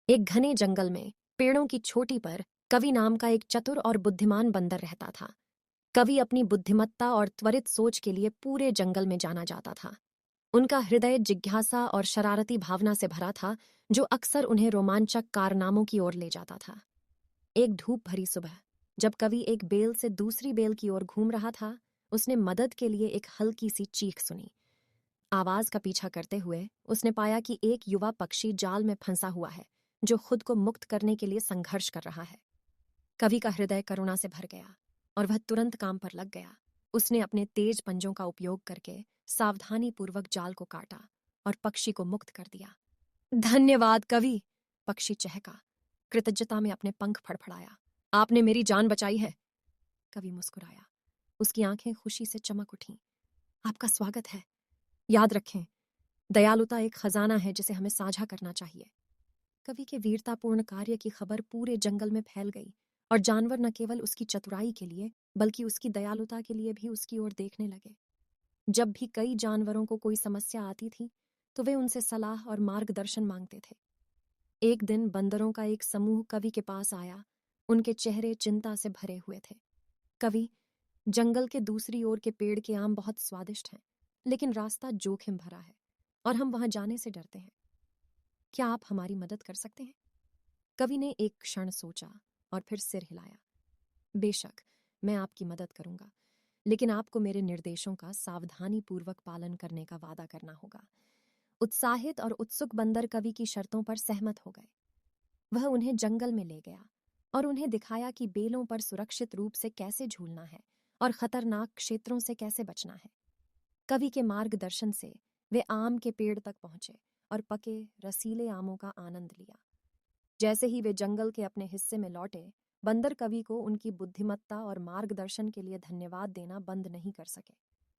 एक घने जंगल में पेड़ों की चोटी पर कवि नाम का एक चतुर और बुद्धिमान बंदर रहता था। कवि अपनी बुद्धिमत्ता और त्वरित सोच के लिए पूरे जंगल में जाना जाता था। उनका हृदय जिज्ञासा और शरारती भावना से भरा था, जो अक्सर उन्हें रोमांचक कारनामों की ओर ले जाता था। एक धूप भरी सुबह, जब कवि एक बेल से दूसरी बेल की ओर घूम रहा था, उसने मदद के लिए एक हल्की सी चीख सुनी। आवाज का पीछा करते हुए उसने पाया कि एक युवा पक्षी जाल में फंसा हुआ है, जो खुद को मुक्त करने के लिए संघर्ष कर रहा है। कवि का हृदय करुणा से भर गया और वह तुरंत काम पर लग गया। उसने अपने तेज पंजों का उपयोग करके सावधानी पूर्वक जाल को काटा और पक्षी को मुक्त कर दिया। धन्यवाद कवि, पक्षी चहका, कृतज्ञता में अपने पंख फड़फड़ाया। आपने मेरी जान बचाई है। कवि मुस्कुराया, उसकी आंखें खुशी से चमक उठीं। आपका स्वागत है। याद रखें, दयालुता एक खजाना है जिसे हमें साझा करना चाहिए। कवि के वीरतापूर्ण कार्य की खबर पूरे जंगल में फैल गई और जानवर न केवल उसकी चतुराई के लिए बल्कि उसकी दयालुता के लिए भी उसकी ओर देखने लगे। जब भी कई जानवरों को कोई समस्या आती थी, तो वे उनसे सलाह और मार्गदर्शन मांगते थे। एक दिन बंदरों का एक समूह कवि के पास आया। उनके चेहरे चिंता से भरे हुए थे। कवि, जंगल के दूसरी ओर के पेड़ के आम बहुत स्वादिष्ट हैं, लेकिन रास्ता जोखिम भरा है और हम वहां जाने से डरते हैं। क्या आप हमारी मदद कर सकते हैं? कवि ने एक क्षण सोचा और फिर सिर हिलाया। बेशक, मैं आपकी मदद करूंगा, लेकिन आपको मेरे निर्देशों का सावधानी पूर्वक पालन करने का वादा करना होगा। उत्साहित और उत्सुक बंदर कवि की शर्तों पर सहमत हो गए। वह उन्हें जंगल में ले गया और उन्हें दिखाया कि बेलों पर सुरक्षित रूप से कैसे झूलना है और खतरनाक क्षेत्रों से कैसे बचना है। कवि के मार्गदर्शन से वे आम के पेड़ तक पहुंचे और पके रसीले आमों का आनंद लिया। जैसे ही वे जंगल के अपने हिस्से में लौटे, बंदर कवि को उनकी बुद्धिमत्ता और मार्गदर्शन के लिए धन्यवाद देना बंद नहीं कर सके।